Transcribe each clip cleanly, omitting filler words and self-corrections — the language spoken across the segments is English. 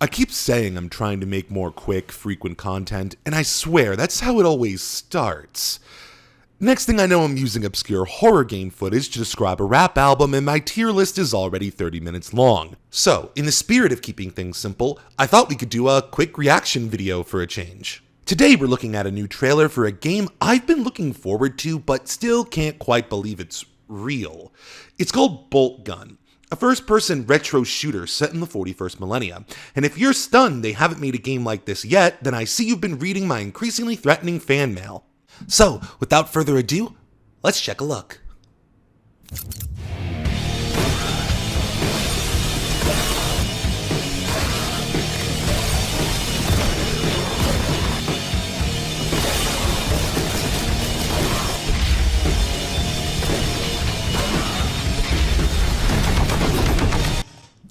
I keep saying I'm trying to make more quick, frequent content, and I swear that's how it always starts. Next thing I know, I'm using obscure horror game footage to describe a rap album, and my tier list is already 30 minutes long. So, in the spirit of keeping things simple, I thought we could do a quick reaction video for a change. Today we're looking at a new trailer for a game I've been looking forward to, but still can't quite believe it's real. It's called BOLTGUN, a first-person retro shooter set in the 41st millennia. And if you're stunned they haven't made a game like this yet, then I see you've been reading my increasingly threatening fan mail. So, without further ado, let's check a look.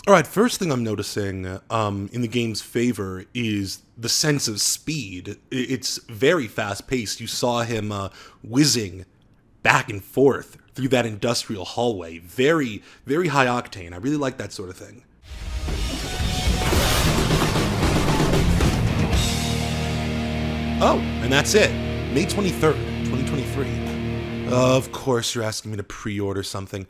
Alright, first thing I'm noticing in the game's favor is the sense of speed. It's very fast-paced. You saw him whizzing back and forth through that industrial hallway. Very, very high octane. I really like that sort of thing. Oh, and that's it. May 23rd, 2023. Of course you're asking me to pre-order something.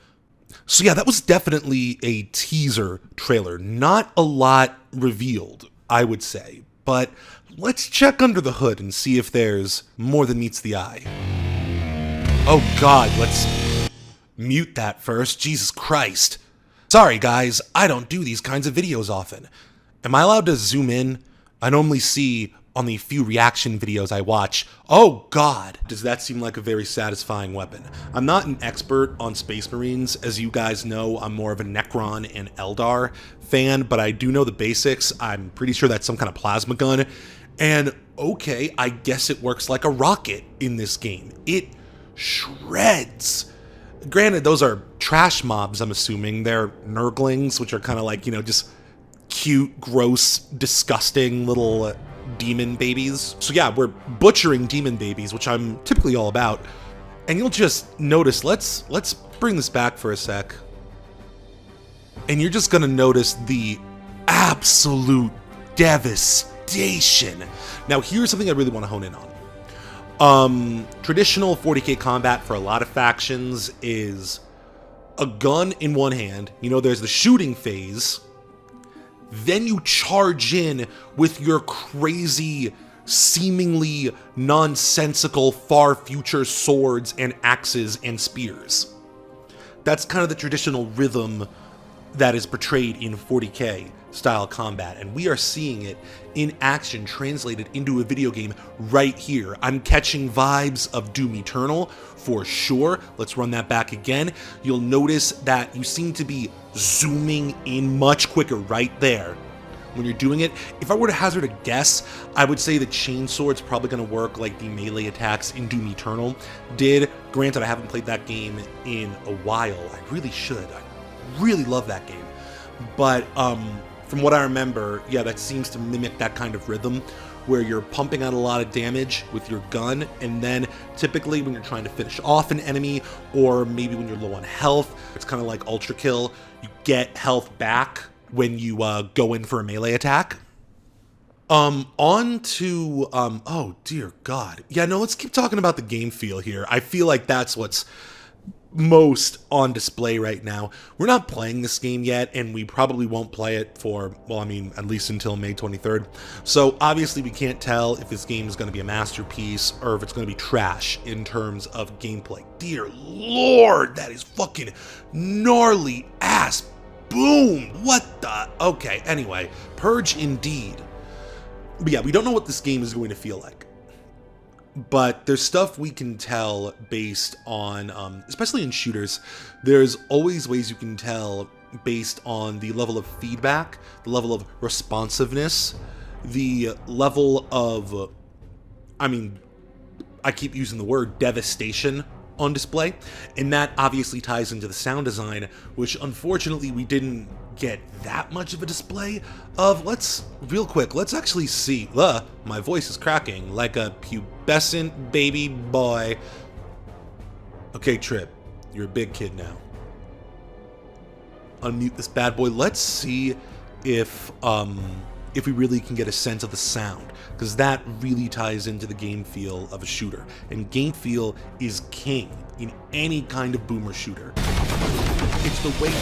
So yeah, that was definitely a teaser trailer. Not a lot revealed, I would say. But let's check under the hood and see if there's more than meets the eye. Oh god, let's mute that first. Jesus Christ. Sorry guys, I don't do these kinds of videos often. Am I allowed to zoom in? I normally see on the few reaction videos I watch. Oh god, does that seem like a very satisfying weapon? I'm not an expert on Space Marines. As you guys know, I'm more of a Necron and Eldar fan, but I do know the basics. I'm pretty sure that's some kind of plasma gun. And okay, I guess it works like a rocket in this game. It shreds. Granted, those are trash mobs, I'm assuming. They're Nurglings, which are kind of like, just cute, gross, disgusting little demon babies. So yeah, we're butchering demon babies, which I'm typically all about. And you'll just notice, let's bring this back for a sec. And you're just gonna notice the absolute devastation. Now here's something I really want to hone in on. Traditional 40k combat for a lot of factions is a gun in one hand. There's the shooting phase. Then you charge in with your crazy, seemingly nonsensical, far future swords and axes and spears. That's kind of the traditional rhythm that is portrayed in 40k style combat, and we are seeing it in action translated into a video game right here. I'm catching vibes of Doom Eternal for sure. Let's run that back again. You'll notice that you seem to be zooming in much quicker right there when you're doing it. If I were to hazard a guess, I would say the chainsword's probably going to work like the melee attacks in Doom Eternal did. Granted, I haven't played that game in a while. I really should. I really love that game. But from what I remember, yeah, that seems to mimic that kind of rhythm where you're pumping out a lot of damage with your gun, and then typically when you're trying to finish off an enemy, or maybe when you're low on health, it's kind of like Ultra Kill, you get health back when you go in for a melee attack. On to, oh dear God. Yeah, no, let's keep talking about the game feel here. I feel like that's what's most on display right now. We're not playing this game yet, and we probably won't play it for, well, I mean, at least until May 23rd. So obviously we can't tell if this game is going to be a masterpiece or if it's going to be trash in terms of gameplay. Dear Lord, that is fucking gnarly ass boom. What the? Okay, anyway, Purge indeed. But yeah, we don't know what this game is going to feel like. But there's stuff we can tell based on, especially in shooters, there's always ways you can tell based on the level of feedback, the level of responsiveness, the level of, I keep using the word devastation on display, and that obviously ties into the sound design, which unfortunately we didn't get that much of a display of. Real quick, let's actually see. My voice is cracking like a pubescent baby boy. Okay, Trip, you're a big kid now. Unmute this bad boy. Let's see if if we really can get a sense of the sound, because that really ties into the game feel of a shooter. And game feel is king in any kind of boomer shooter. It's the way,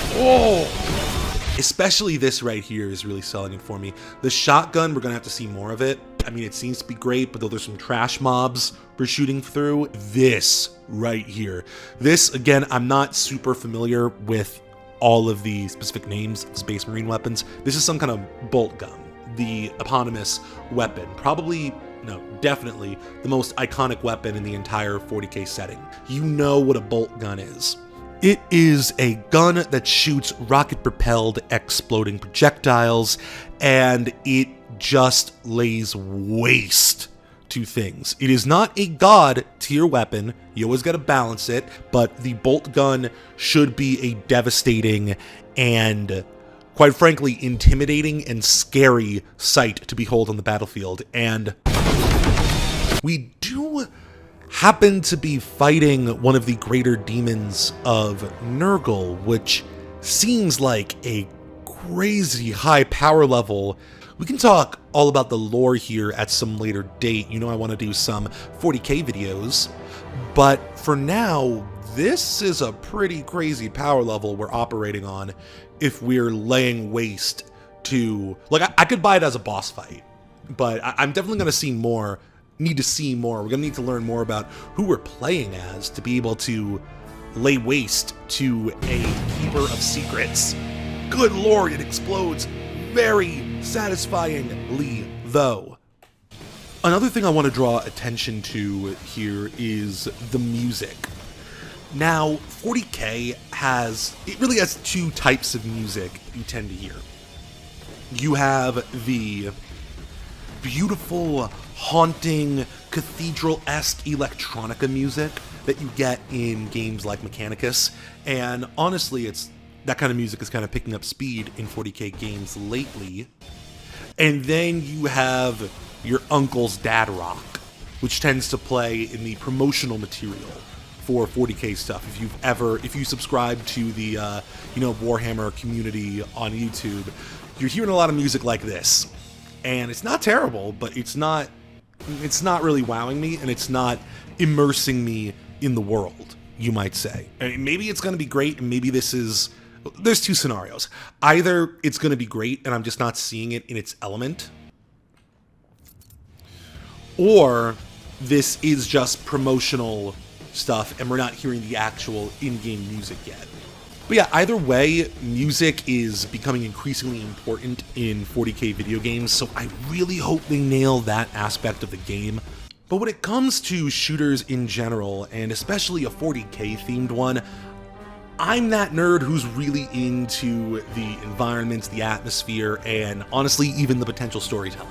especially this right here is really selling it for me. The shotgun, we're gonna have to see more of it. I mean, it seems to be great, but though there's some trash mobs we're shooting through, this right here. This, again, I'm not super familiar with all of the specific names of Space Marine weapons. This is some kind of bolt gun, the eponymous weapon. Probably, no, definitely the most iconic weapon in the entire 40K setting. You know what a bolt gun is. It is a gun that shoots rocket-propelled exploding projectiles, and it just lays waste to things. It is not a god tier weapon. You always got to balance it, but the bolt gun should be a devastating and, quite frankly, intimidating and scary sight to behold on the battlefield. And we do happen to be fighting one of the greater demons of Nurgle, which seems like a crazy high power level. We can talk all about the lore here at some later date. You know I want to do some 40K videos, but for now, this is a pretty crazy power level we're operating on if we're laying waste to... Like, I could buy it as a boss fight, but I'm definitely going to see more. Need to see more. We're gonna need to learn more about who we're playing as to be able to lay waste to a keeper of secrets. Good lord, it explodes very satisfyingly, though. Another thing I want to draw attention to here is the music. Now, 40K really has two types of music you tend to hear. You have the beautiful, haunting, cathedral-esque electronica music that you get in games like Mechanicus, and honestly, that kind of music is kind of picking up speed in 40K games lately. And then you have your uncle's dad rock, which tends to play in the promotional material for 40K stuff. If you subscribe to the Warhammer community on YouTube, you're hearing a lot of music like this. And it's not terrible, but it's not really wowing me, and it's not immersing me in the world, you might say. I mean, maybe it's going to be great, and maybe there's two scenarios. Either it's going to be great, and I'm just not seeing it in its element, or this is just promotional stuff, and we're not hearing the actual in-game music yet. But yeah, either way, music is becoming increasingly important in 40K video games, so I really hope they nail that aspect of the game. But when it comes to shooters in general, and especially a 40K themed one, I'm that nerd who's really into the environments, the atmosphere, and honestly, even the potential storytelling.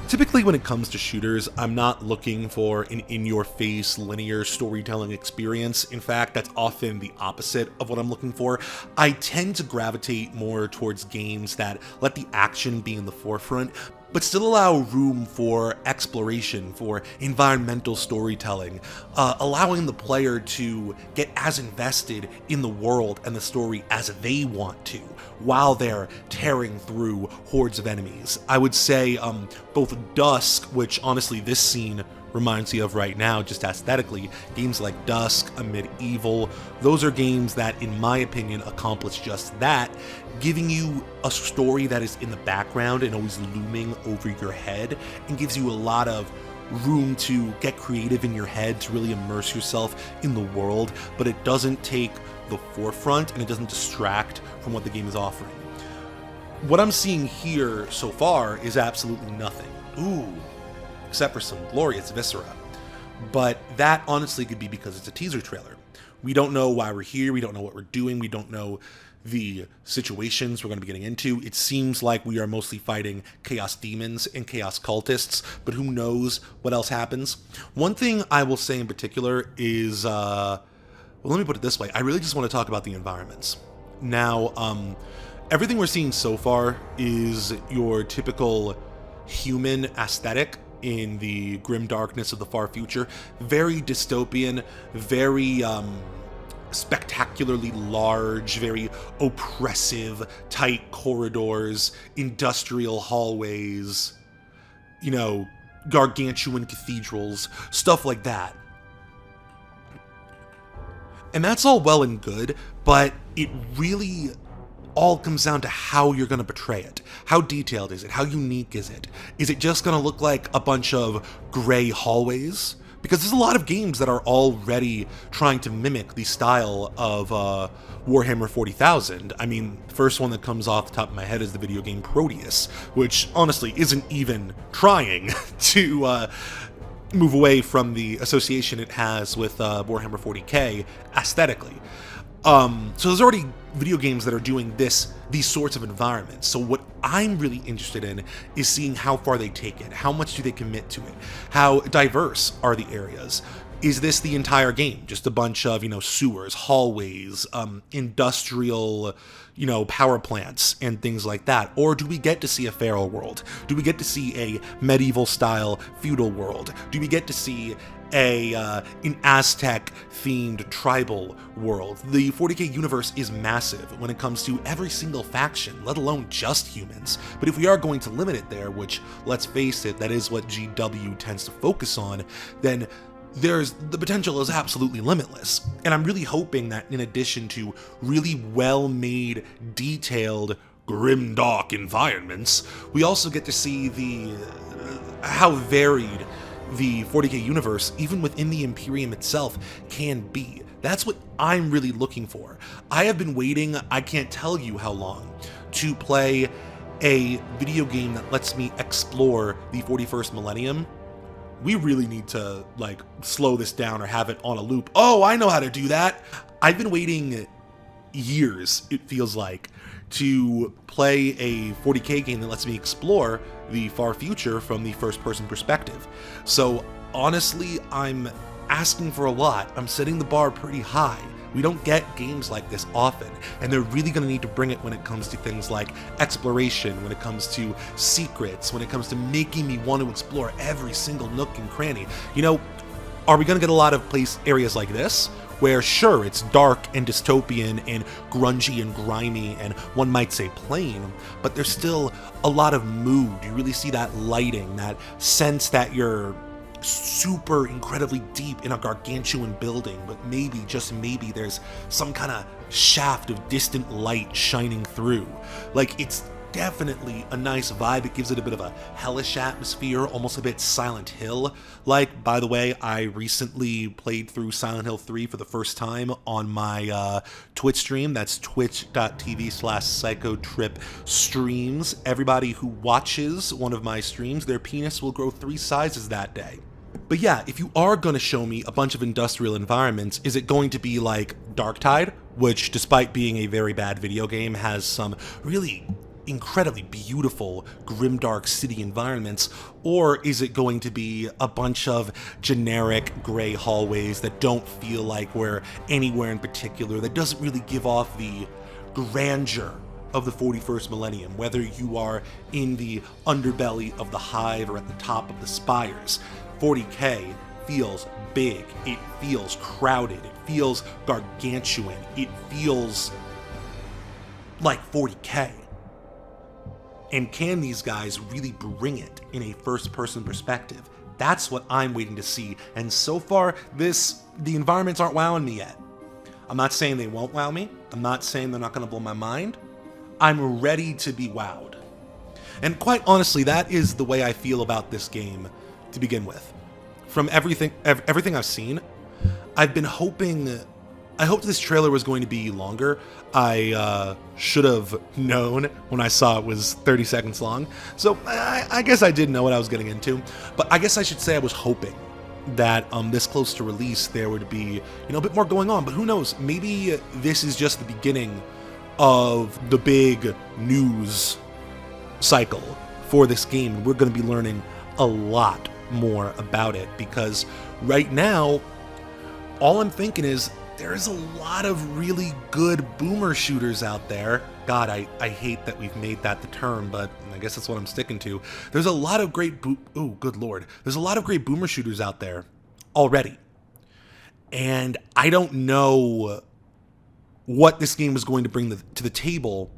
Typically, when it comes to shooters, I'm not looking for an in-your-face linear storytelling experience. In fact, that's often the opposite of what I'm looking for. I tend to gravitate more towards games that let the action be in the forefront, but still allow room for exploration, for environmental storytelling, allowing the player to get as invested in the world and the story as they want to, while they're tearing through hordes of enemies. I would say both Dusk, which honestly this scene reminds me of right now, just aesthetically, games like Dusk, A Medieval, those are games that, in my opinion, accomplish just that, giving you a story that is in the background and always looming over your head, and gives you a lot of room to get creative in your head, to really immerse yourself in the world, but it doesn't take the forefront and it doesn't distract from what the game is offering. What I'm seeing here so far is absolutely nothing. Ooh. Except for some glorious viscera. But that honestly could be because it's a teaser trailer. We don't know why we're here, we don't know what we're doing, we don't know the situations we're going to be getting into. It seems like we are mostly fighting chaos demons and chaos cultists, but who knows what else happens. One thing I will say in particular is, well, let me put it this way, I really just want to talk about the environments. Now, everything we're seeing so far is your typical human aesthetic in the grim darkness of the far future. Very dystopian, very spectacularly large, very oppressive, tight corridors, industrial hallways, you know, gargantuan cathedrals, stuff like that. And that's all well and good, but it really all comes down to how you're going to portray it. How detailed is it? How unique is it? Is it just going to look like a bunch of gray hallways? Because there's a lot of games that are already trying to mimic the style of Warhammer 40,000. I mean, the first one that comes off the top of my head is the video game Proteus, which honestly isn't even trying to move away from the association it has with Warhammer 40k aesthetically. So there's already video games that are doing these sorts of environments. So what I'm really interested in is seeing how far they take it. How much do they commit to it? How diverse are the areas? Is this the entire game? Just a bunch of, sewers, hallways, industrial, power plants and things like that? Or do we get to see a feral world? Do we get to see a medieval style feudal world? Do we get to see an Aztec-themed tribal world? The 40k universe is massive when it comes to every single faction, let alone just humans. But if we are going to limit it there, which, let's face it, that is what GW tends to focus on, then the potential is absolutely limitless. And I'm really hoping that in addition to really well-made, detailed, grimdark environments, we also get to see how varied the 40k universe, even within the Imperium itself, can be. That's what I'm really looking for. I have been waiting, I can't tell you how long, to play a video game that lets me explore the 41st millennium. We really need to, slow this down or have it on a loop. Oh, I know how to do that! I've been waiting years, it feels like, to play a 40k game that lets me explore the far future from the first-person perspective. So, honestly, I'm asking for a lot. I'm setting the bar pretty high. We don't get games like this often, and they're really going to need to bring it when it comes to things like exploration, when it comes to secrets, when it comes to making me want to explore every single nook and cranny. Are we going to get a lot of areas like this, where sure, it's dark and dystopian and grungy and grimy and one might say plain, but there's still a lot of mood. You really see that lighting, that sense that you're super incredibly deep in a gargantuan building, but maybe, just maybe, there's some kind of shaft of distant light shining through. It's definitely a nice vibe. It gives it a bit of a hellish atmosphere, almost a bit Silent Hill. By the way, I recently played through Silent Hill 3 for the first time on my Twitch stream. That's twitch.tv/psychotripstreams. Everybody who watches one of my streams, their penis will grow 3 sizes that day. But yeah, if you are going to show me a bunch of industrial environments, is it going to be like Darktide, which, despite being a very bad video game, has some really incredibly beautiful grimdark city environments? Or is it going to be a bunch of generic gray hallways that don't feel like we're anywhere in particular, that doesn't really give off the grandeur of the 41st millennium, whether you are in the underbelly of the hive or at the top of the spires? 40k feels big, it feels crowded, it feels gargantuan, it feels like 40k. And can these guys really bring it in a first-person perspective? That's what I'm waiting to see, and so far, the environments aren't wowing me yet. I'm not saying they won't wow me, I'm not saying they're not going to blow my mind. I'm ready to be wowed. And quite honestly, that is the way I feel about this game to begin with. From everything I've seen, I've been hoping... I hoped this trailer was going to be longer. I should have known when I saw it was 30 seconds long. So I guess I did know what I was getting into. But I guess I should say I was hoping that this close to release there would be, a bit more going on. But who knows? Maybe this is just the beginning of the big news cycle for this game. We're going to be learning a lot more about it, because right now, all I'm thinking is there's a lot of really good boomer shooters out there. God, I hate that we've made that the term, but I guess that's what I'm sticking to. There's a lot of great oh, good lord. There's a lot of great boomer shooters out there already. And I don't know what this game was going to bring to the table,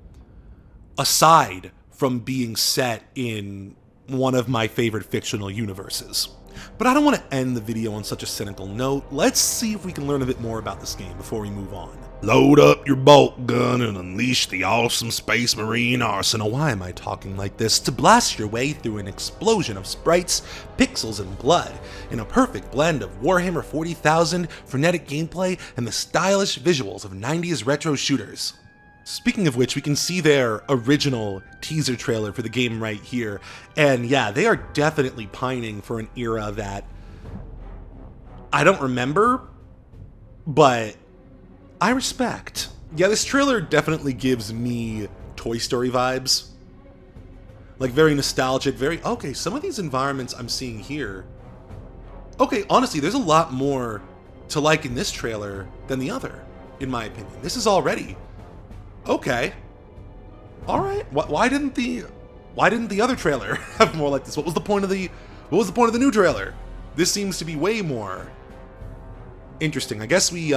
aside from being set in one of my favorite fictional universes. But I don't want to end the video on such a cynical note. Let's see if we can learn a bit more about this game before we move on. Load up your bolt gun and unleash the awesome Space Marine arsenal. Why am I talking like this? To blast your way through an explosion of sprites, pixels, and blood in a perfect blend of Warhammer 40,000, frenetic gameplay, and the stylish visuals of 90s retro shooters. Speaking of which, we can see their original teaser trailer for the game right here. And yeah, they are definitely pining for an era that I don't remember, but I respect. Yeah, this trailer definitely gives me Toy Story vibes. Like, very nostalgic, very, okay, some of these environments I'm seeing here. Okay, honestly, there's a lot more to like in this trailer than the other, in my opinion. This is already, okay. All right, why didn't the other trailer have more like this? What was the point of the new trailer? This seems to be way more interesting. I guess we,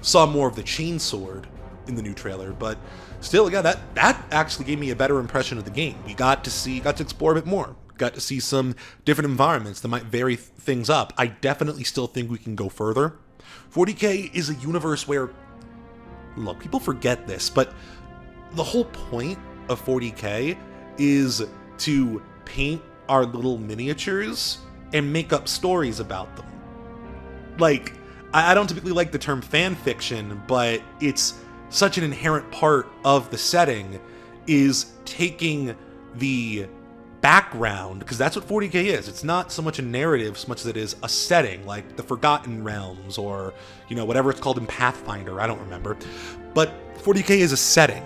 saw more of the chainsword in the new trailer, but still, yeah, that actually gave me a better impression of the game. We got to explore a bit more. Got to see some different environments that might vary things up. I definitely still think we can go further. 40K is a universe where, look, people forget this, but the whole point of 40K is to paint our little miniatures and make up stories about them. Like, I don't typically like the term fan fiction, but it's such an inherent part of the setting, is taking the background, because that's what 40K is. It's not so much a narrative so much as it is a setting, like the Forgotten Realms, or, you know, whatever it's called in Pathfinder, I don't remember. But 40K is a setting,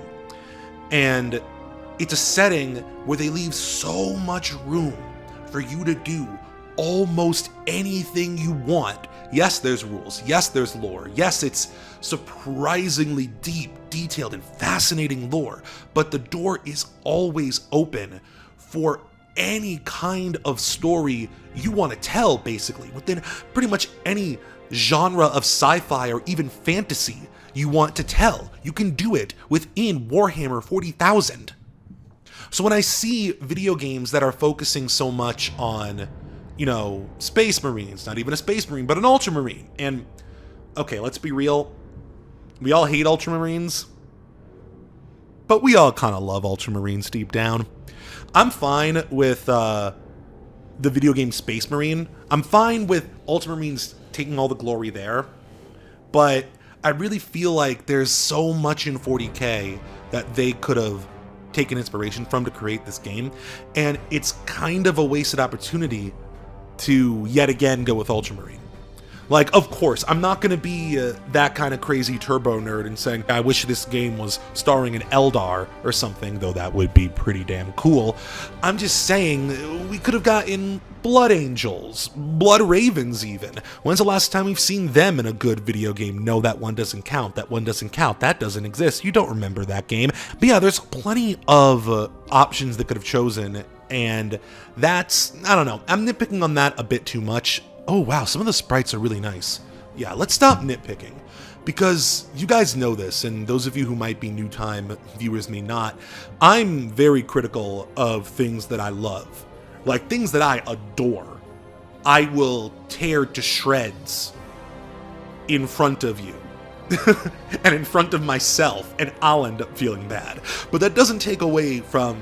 and it's a setting where they leave so much room for you to do almost anything you want. Yes, there's rules. Yes, there's lore. Yes, it's surprisingly deep, detailed, and fascinating lore, but the door is always open for any kind of story you want to tell, basically, within pretty much any genre of sci-fi or even fantasy you want to tell. You can do it within Warhammer 40,000. So when I see video games that are focusing so much on, you know, Space Marines, not even a Space Marine, but an Ultramarine. And, okay, let's be real. We all hate Ultramarines, but we all kind of love Ultramarines deep down. I'm fine with the video game Space Marine. I'm fine with Ultramarines taking all the glory there, but I really feel like there's so much in 40K that they could have taken inspiration from to create this game, and it's kind of a wasted opportunity to yet again go with Ultramarine. Like, of course, I'm not going to be that kind of crazy turbo nerd and saying, I wish this game was starring an Eldar or something, though that would be pretty damn cool. I'm just saying, we could have gotten Blood Angels, Blood Ravens even. When's the last time we've seen them in a good video game? No, that one doesn't count. That one doesn't count. That doesn't exist. You don't remember that game. But yeah, there's plenty of options that could have chosen, and that's, I don't know, I'm nitpicking on that a bit too much. Oh wow, some of the sprites are really nice. Yeah, let's stop nitpicking, because you guys know this, and those of you who might be new time viewers may not. I'm very critical of things that I love. Like, things that I adore, I will tear to shreds in front of you. And in front of myself, and I'll end up feeling bad. But that doesn't take away from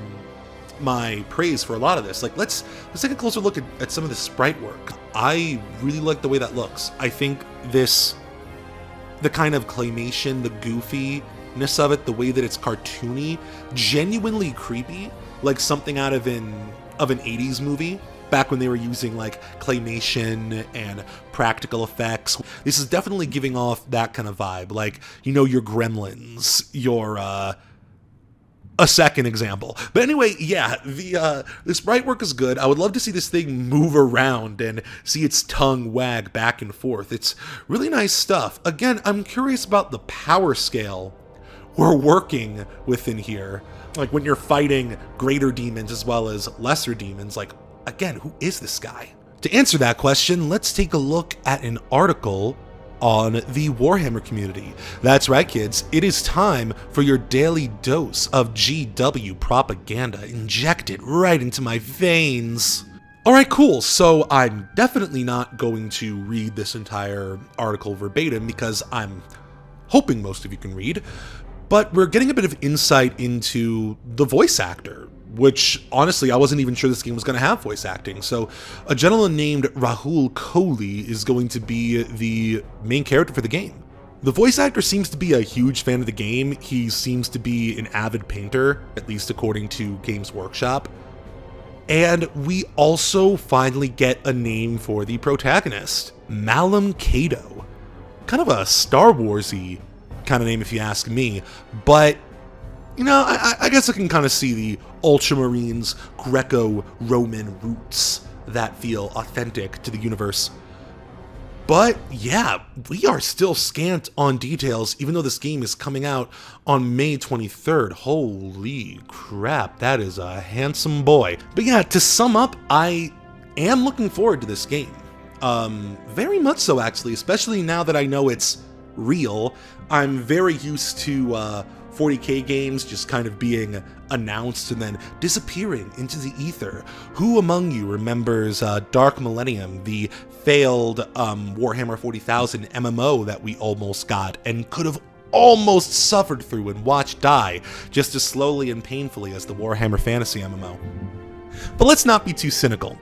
my praise for a lot of this. Like, let's take a closer look at some of the sprite work. I really like the way that looks. I think the kind of claymation, the goofiness of it, the way that it's cartoony, genuinely creepy, like something out of an 80s movie, back when they were using like claymation and practical effects. This is definitely giving off that kind of vibe, like, you know, your Gremlins, your a second example. But anyway, yeah, the sprite work is good. I would love to see this thing move around and see its tongue wag back and forth. It's really nice stuff. Again, I'm curious about the power scale we're working within here. Like, when you're fighting greater demons as well as lesser demons, like, again, who is this guy? To answer that question, let's take a look at an article on the Warhammer community. That's right, kids, it is time for your daily dose of GW propaganda injected right into my veins. Alright, cool, so I'm definitely not going to read this entire article verbatim because I'm hoping most of you can read, but we're getting a bit of insight into the voice actor, which honestly I wasn't even sure this game was going to have voice acting. So a gentleman named Rahul Kohli is going to be the main character for the game. The voice actor seems to be a huge fan of the game. He seems to be an avid painter, at least according to Games Workshop. And we also finally get a name for the protagonist, Malum Cato. Kind of a Star Wars-y kind of name if you ask me, but you know, I guess I can kind of see the Ultramarines Greco-Roman roots that feel authentic to the universe. But yeah, we are still scant on details, even though this game is coming out on May 23rd. Holy crap, that is a handsome boy. But yeah, to sum up, I am looking forward to this game. Very much so, actually, especially now that I know it's real. I'm very used to 40k games just kind of being announced and then disappearing into the ether. Who among you remembers Dark Millennium, the failed Warhammer 40,000 MMO that we almost got and could have almost suffered through and watched die just as slowly and painfully as the Warhammer Fantasy MMO? But let's not be too cynical.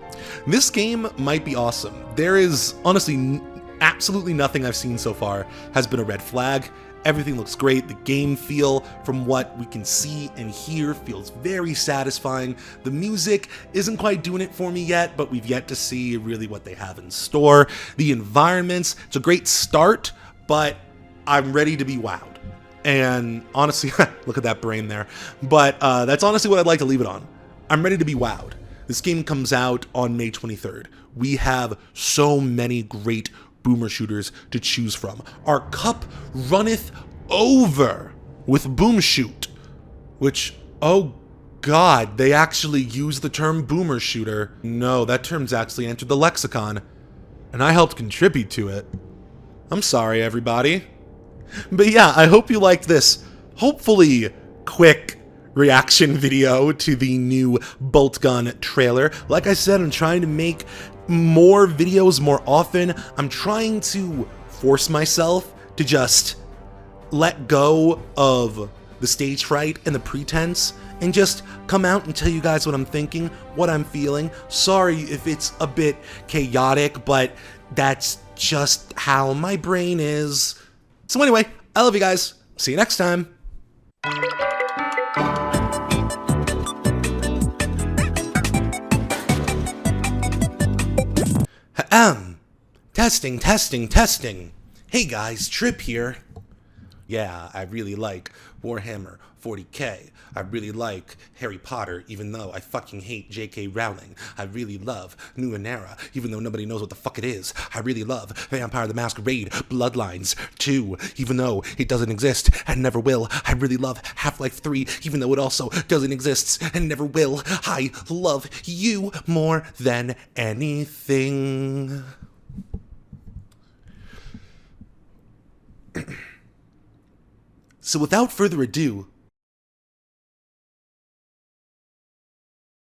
This game might be awesome. There is honestly absolutely nothing I've seen so far has been a red flag. Everything looks great. The game feel, from what we can see and hear, feels very satisfying. The music isn't quite doing it for me yet, but we've yet to see really what they have in store. The environments, it's a great start, but I'm ready to be wowed. And honestly, look at that brain there. But that's honestly what I'd like to leave it on. I'm ready to be wowed. This game comes out on May 23rd. We have so many great boomer shooters to choose from. Our cup runneth over with boom shoot, which, oh god, they actually use the term boomer shooter. No, that term's actually entered the lexicon, and I helped contribute to it. I'm sorry, everybody. But yeah, I hope you liked this, hopefully quick reaction video to the new BOLTGUN trailer. Like I said, I'm trying to make more videos more often. I'm trying to force myself to just let go of the stage fright and the pretense and just come out and tell you guys what I'm thinking, what I'm feeling. Sorry if it's a bit chaotic, but that's just how my brain is. So anyway, I love you guys. See you next time. Testing. Hey guys, Trip here. Yeah, I really like Warhammer 40k. I really like Harry Potter, even though I fucking hate J.K. Rowling. I really love Numenera, even though nobody knows what the fuck it is. I really love Vampire the Masquerade Bloodlines 2, even though it doesn't exist and never will. I really love Half-Life 3, even though it also doesn't exist and never will. I love you more than anything. So without further ado,